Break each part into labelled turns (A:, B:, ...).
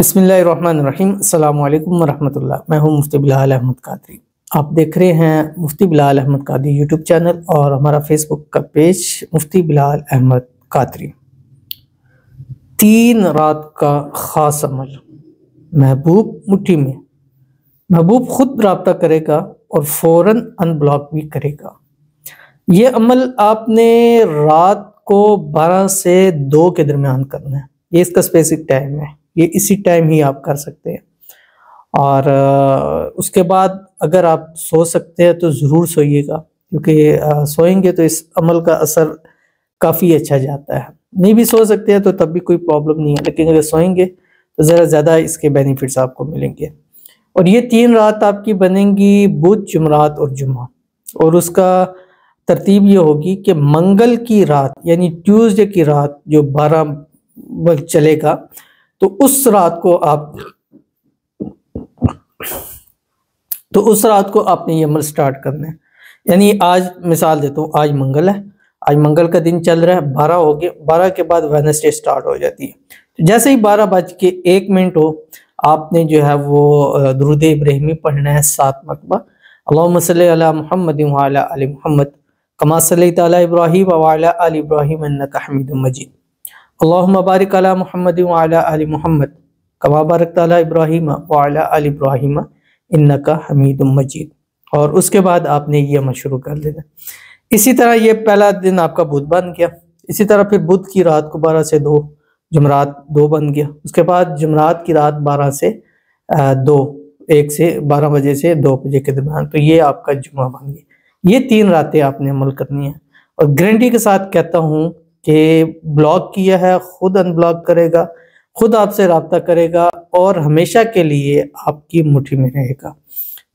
A: बिस्मिल्लाहिर्रहमानिर्रहीम। अस्सलामु अलैकुम वरहमतुल्लाह। मैं हूं मुफ्ती बिलाल अहमद कादरी। आप देख रहे हैं मुफ्ती बिलाल अहमद कादरी यूट्यूब चैनल और हमारा फेसबुक का पेज मुफ्ती बिलाल अहमद कादरी। 3 रात का ख़ास अमल, महबूब मुट्ठी में। महबूब खुद राब्ता करेगा और फ़ौरन अनब्लॉक भी करेगा। ये अमल आपने रात को 12 से 2 के दरमियान करना है। ये इसका स्पेसिफिक टाइम है, ये इसी टाइम ही आप कर सकते हैं। और उसके बाद अगर आप सो सकते हैं तो ज़रूर सोइएगा, क्योंकि सोएंगे तो इस अमल का असर काफ़ी अच्छा जाता है। नहीं भी सो सकते हैं तो तब भी कोई प्रॉब्लम नहीं है, लेकिन अगर सोएंगे तो ज़रा ज़्यादा इसके बेनिफिट्स आपको मिलेंगे। और ये 3 रात आपकी बनेंगी बुध, जुमरात और जुम्मा। और उसका तरतीब ये होगी कि मंगल की रात यानी ट्यूसडे की रात जो 12 बजे चलेगा, तो उस रात को आपने ये अमल स्टार्ट करना है। यानी आज मिसाल देता हूँ, आज मंगल है, आज मंगल का दिन चल रहा है, 12 हो गए, 12 के बाद वेडनेसडे स्टार्ट हो जाती है। तो जैसे ही 12:01 हो, आपने जो है वो दुरूद इब्राहिमी पढ़ना है 7 मरतबा। अल्लाहुम्मा सल्ली अला मुहम्मद व अला आलि मुहम्मद कमा सल्लैता अला इब्राहीम व अला आलि इब्राहीम इन्नका हमीदुम मजीद। अल्लाहुम्मा बारिक अला मुहम्मद व अला आलि मुहम्मद कमा बारकता अला इब्राहीम व अला आलि इब्राहीम इन्नका हमीदुम मजीद। और उसके बाद आपने ये अमल शुरू कर लेना। इसी तरह ये पहला दिन आपका बुध बन गया। इसी तरह फिर बुध की रात को 12 से 2, जुमरात 2 बन गया। उसके बाद जुमरात की रात 12 से 2, 1 से 12 बजे से 2 बजे के दरमियान, तो ये आपका जुम्मा बन गया। ये 3 रातें आपने अमल करनी है। और गारंटी के साथ कहता हूँ कि ब्लॉक किया है, खुद अनब्लॉक करेगा, खुद आपसे रब्ता करेगा और हमेशा के लिए आपकी मुट्ठी में रहेगा।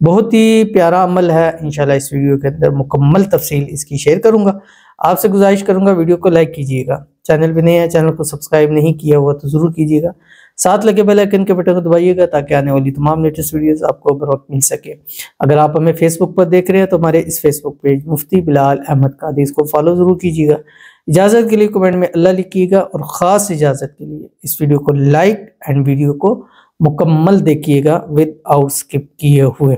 A: बहुत ही प्यारा अमल है। इंशाल्लाह इस वीडियो के अंदर मुकम्मल तफसील इसकी शेयर करूंगा। आपसे गुजारिश करूंगा वीडियो को लाइक कीजिएगा, चैनल पे नए हैं, चैनल को सब्सक्राइब नहीं किया हुआ तो ज़रूर कीजिएगा, साथ लगे बेल आइकन के बटन को दबाइएगा ताकि आने वाली तमाम लेटेस्ट वीडियोस आपको बर वक्त मिल सके। अगर आप हमें फेसबुक पर देख रहे हैं तो हमारे इस फेसबुक पेज मुफ्ती बिलाल अहमद कादरी इसको फॉलो ज़रूर कीजिएगा। इजाज़त के लिए कमेंट में अल्लाह लिखिएगा और ख़ास इजाज़त के लिए इस वीडियो को लाइक एंड वीडियो को मुकम्मल देखिएगा विदाउट स्किप किए हुए।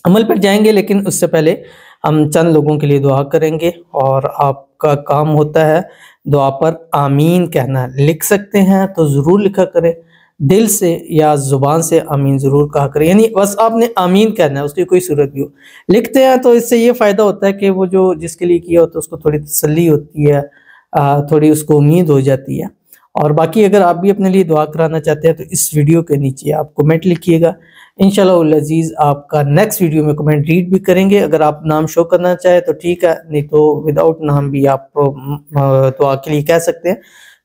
A: अमल पर जाएंगे, लेकिन उससे पहले हम चंद लोगों के लिए दुआ करेंगे और आपका काम होता है दुआ पर आमीन कहना। लिख सकते हैं तो ज़रूर लिखा करें, दिल से या ज़ुबान से आमीन ज़रूर कहा करें। यानी बस आपने आमीन कहना है, उसकी कोई सूरत भी हो। लिखते हैं तो इससे ये फ़ायदा होता है कि वो जो जिसके लिए किया होता है उसको थोड़ी तसल्ली होती है, थोड़ी उसको उम्मीद हो जाती है। और बाकी अगर आप भी अपने लिए दुआ कराना चाहते हैं तो इस वीडियो के नीचे आप कमेंट लिखिएगा। इंशाल्लाह अज़ीज़ आपका नेक्स्ट वीडियो में कमेंट रीड भी करेंगे। अगर आप नाम शो करना चाहे तो ठीक है, नहीं तो विदाउट नाम भी आप दुआ के लिए कह सकते हैं।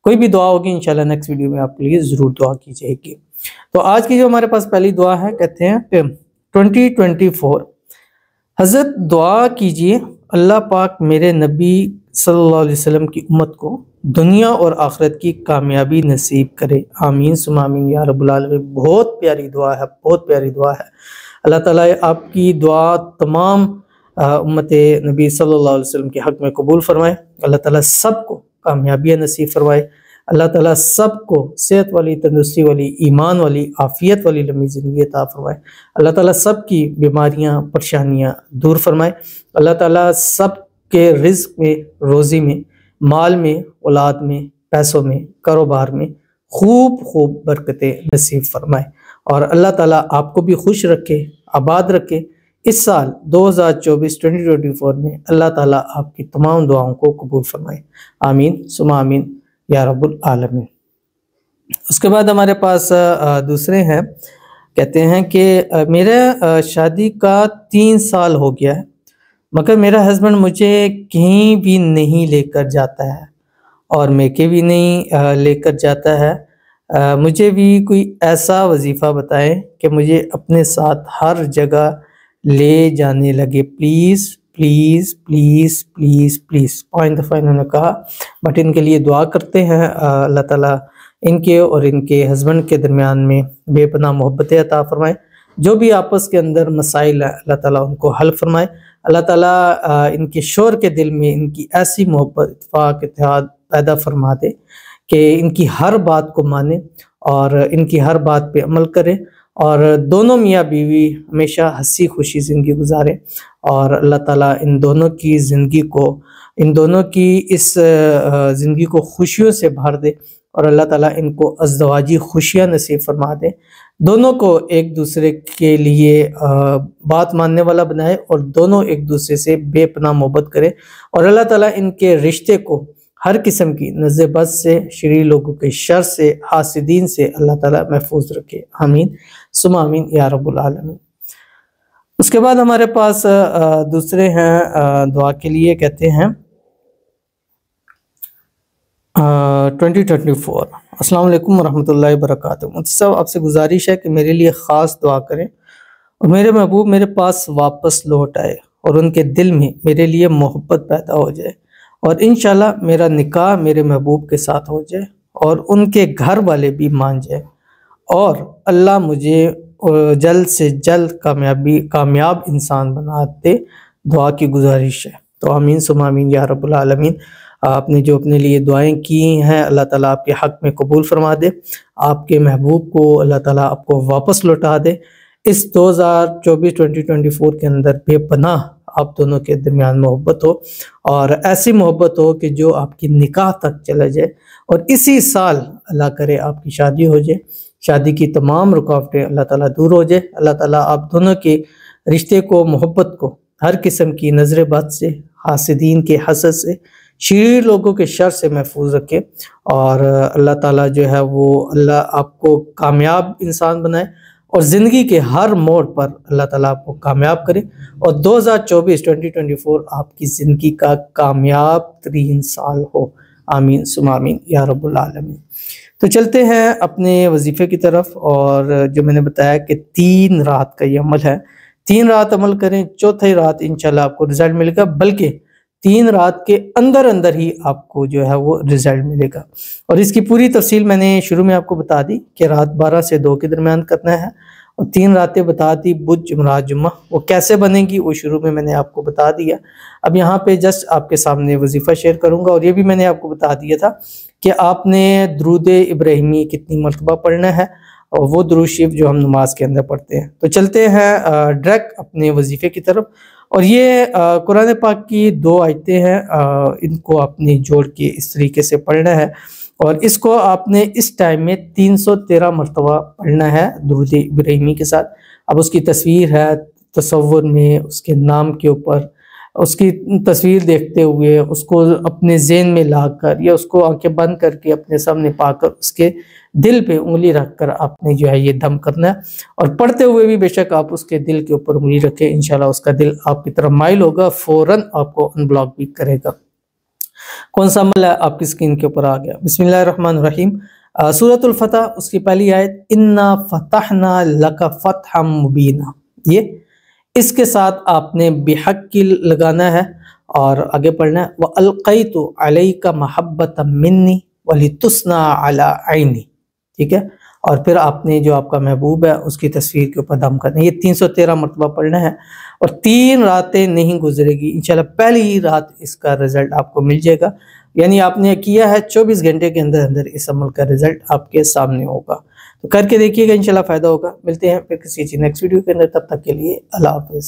A: कोई भी दुआ होगी इंशाल्लाह नेक्स्ट वीडियो में आपके लिए ज़रूर दुआ की जाएगी। तो आज की जो हमारे पास पहली दुआ है, कहते हैं कि 2024 हज़रत दुआ कीजिए अल्लाह पाक मेरे नबी सल्लल्लाहु अलैहि वसल्लम की उम्मत को दुनिया और आखिरत की कामयाबी नसीब करे, आमीन सुम्मा आमीन या रब्बुल आलमीन। बहुत प्यारी दुआ है, बहुत प्यारी दुआ है। अल्लाह ताला आपकी दुआ तमाम उम्मत नबी सल्लल्लाहु अलैहि वसल्लम के हक़ में कबूल फरमाए। अल्लाह ताला सबको कामयाबियाँ नसीब फरमाए। अल्लाह ताला सबको सेहत वाली, तंदुरुस्ती वाली, ईमान वाली, आफ़ियत वाली लंबी ज़िंदगी अता फरमाए। अल्लाह ताला सबकी बीमारियाँ, परेशानियाँ दूर फरमाए। अल्लाह ताला सबके रिज़्क़ में, रोज़ी में, माल में, औलाद में, पैसों में, कारोबार में खूब खूब बरकतें नसीब फरमाए। और अल्लाह ताला आपको भी खुश रखे, आबाद रखे। इस साल 2024 में अल्लाह ताला आपकी तमाम दुआओं को कबूल फरमाए, आमीन सुम्मा आमीन या रब्बुल आलमीन। उसके बाद हमारे पास दूसरे हैं, कहते हैं कि मेरा शादी का 3 साल हो गया है, मगर मेरा हस्बैंड मुझे कहीं भी नहीं लेकर जाता है और मेके भी नहीं लेकर जाता है। मुझे भी कोई ऐसा वजीफ़ा बताएं कि मुझे अपने साथ हर जगह ले जाने लगे, please please please please please. 5 दफ़ा इन्होंने कहा, बट इनके लिए दुआ करते हैं अल्लाह ताला इनके और इनके हस्बैंड के दरमियान में बेपनाह मोहब्बतें अता फरमाए। जो भी आपस के अंदर मसाइल है अल्लाह ताला उनको हल फरमाए। अल्लाह ताला इनके शोहर के दिल में इनकी ऐसी मोहब्बत, इत्तेफाक, इत्तेहाद पैदा फरमा दे कि इनकी हर बात को माने और इनकी हर बात पे अमल करें और दोनों मियाँ बीवी हमेशा हंसी खुशी ज़िंदगी गुजारें और अल्लाह ताला इन दोनों की ज़िंदगी को, इन दोनों की इस ज़िंदगी को खुशियों से भर दे और अल्लाह ताला इनको अज़दवाजी खुशियाँ नसीब फरमा दे। दोनों को एक दूसरे के लिए बात मानने वाला बनाए और दोनों एक दूसरे से बेपनाह मोहब्बत करें और अल्लाह ताला इनके रिश्ते को हर किस्म की नज़र-ए-बद से, शरीर लोगों के शर से, हासिदीन से अल्लाह ताला महफूज रखे। आमीन सुम्मा आमीन या रब्बुल आलमीन। उसके बाद हमारे पास दूसरे हैं दुआ के लिए, कहते हैं 2024। अस्सलाम वालेकुम रहमतुल्लाहि व बरकातुहू। मुझसे सब आपसे गुजारिश है कि मेरे लिए ख़ास दुआ करें और मेरे महबूब मेरे पास वापस लौट आए और उनके दिल में मेरे लिए मोहब्बत पैदा हो जाए और इंशाल्लाह मेरा निकाह मेरे महबूब के साथ हो जाए और उनके घर वाले भी मान जाए और अल्लाह मुझे जल्द से जल्द कामयाब इंसान बना दे। दुआ की गुजारिश है। तो आमीन सुम्मा आमीन या रब्बुल आलमीन। आपने जो अपने लिए दुआएं की हैं अल्लाह ताला आपके हक़ में कबूल फरमा दे। आपके महबूब को अल्लाह ताला आपको वापस लौटा दे। इस 2024 के अंदर बेपनाह आप दोनों के दरमियान मोहब्बत हो और ऐसी मोहब्बत हो कि जो आपकी निकाह तक चला जाए और इसी साल अल्लाह करे आपकी शादी हो जाए। शादी की तमाम रुकावटें अल्लाह ताला दूर हो जाए। अल्लाह ताला आप दोनों के रिश्ते को, मोहब्बत को हर किस्म की नज़र-ए-बद से, हासिदीन के हसद से, शरीर लोगों के शर से महफूज रखे और अल्लाह ताला जो है वो अल्लाह आपको कामयाब इंसान बनाए और ज़िंदगी के हर मोड़ पर अल्लाह ताला आपको कामयाब करे और 2024 आपकी ज़िंदगी का कामयाब तरीन साल हो। आमीन सुम्मा आमीन या रब्बुल आलमीन। तो चलते हैं अपने वजीफ़े की तरफ और जो मैंने बताया कि 3 रात का ये अमल है, 3 रात अमल करें, चौथी रात इंशाल्लाह आपको रिज़ल्ट मिलेगा, बल्कि 3 रात के अंदर अंदर ही आपको जो है वो रिज़ल्ट मिलेगा। और इसकी पूरी तफसील मैंने शुरू में आपको बता दी कि रात 12 से 2 के दरमियान करना है और 3 रातें बता दी, बुध जुमरात जुम्मा। वो कैसे बनेगी वो शुरू में मैंने आपको बता दिया। अब यहाँ पे जस्ट आपके सामने वजीफ़ा शेयर करूँगा और ये भी मैंने आपको बता दिया था कि आपने दुरूद इब्राहिमी कितनी मरतबा पढ़ना है और वो दुरूद शरीफ जो हम नमाज के अंदर पढ़ते हैं। तो चलते हैं डायरेक्ट अपने वजीफ़े की तरफ। और ये कुरान पाक की 2 आयतें हैं, इनको आपने जोड़ के इस तरीके से पढ़ना है और इसको आपने इस टाइम में 313 मरतबा पढ़ना है दुरूद इब्राहिमी के साथ। अब उसकी तस्वीर है तसव्वुर में, उसके नाम के ऊपर उसकी तस्वीर देखते हुए उसको अपने ज़हन में लाकर या उसको आंखें बंद करके अपने सामने पाकर उसके दिल पे उंगली रखकर आपने जो है ये दम करना है और पढ़ते हुए भी बेशक आप उसके दिल के ऊपर उंगली रखें, इंशाल्लाह उसका दिल आपकी तरफ माइल होगा, फ़ौरन आपको अनब्लॉक भी करेगा। कौन सा अमल है आपकी स्क्रीन के ऊपर आ गया। बिस्मिल्लाहिर्रहमानिर्रहीम। सूरतुल फतह उसकी पहली आयत, इन्ना फतहना लका फतहम मुबीना, ये इसके साथ आपने बेहक की लगाना है और आगे पढ़ना है, व अलक़ैतु अलैका महब्बतम मिन्नी वलितुस्ना अला ऐनी। ठीक है, और फिर आपने जो आपका महबूब है उसकी तस्वीर के ऊपर दम करना है। ये 313 मरतबा पढ़ना है और 3 रातें नहीं गुजरेगी, इंशाल्लाह पहली ही रात इसका रिजल्ट आपको मिल जाएगा। यानी आपने किया है 24 घंटे के अंदर अंदर इस अमल का रिजल्ट आपके सामने होगा। तो करके देखिएगा, इंशाल्लाह फ़ायदा होगा। मिलते हैं फिर किसी नेक्स्ट वीडियो के अंदर, तब तक के लिए अल्लाह हाफ़िज़।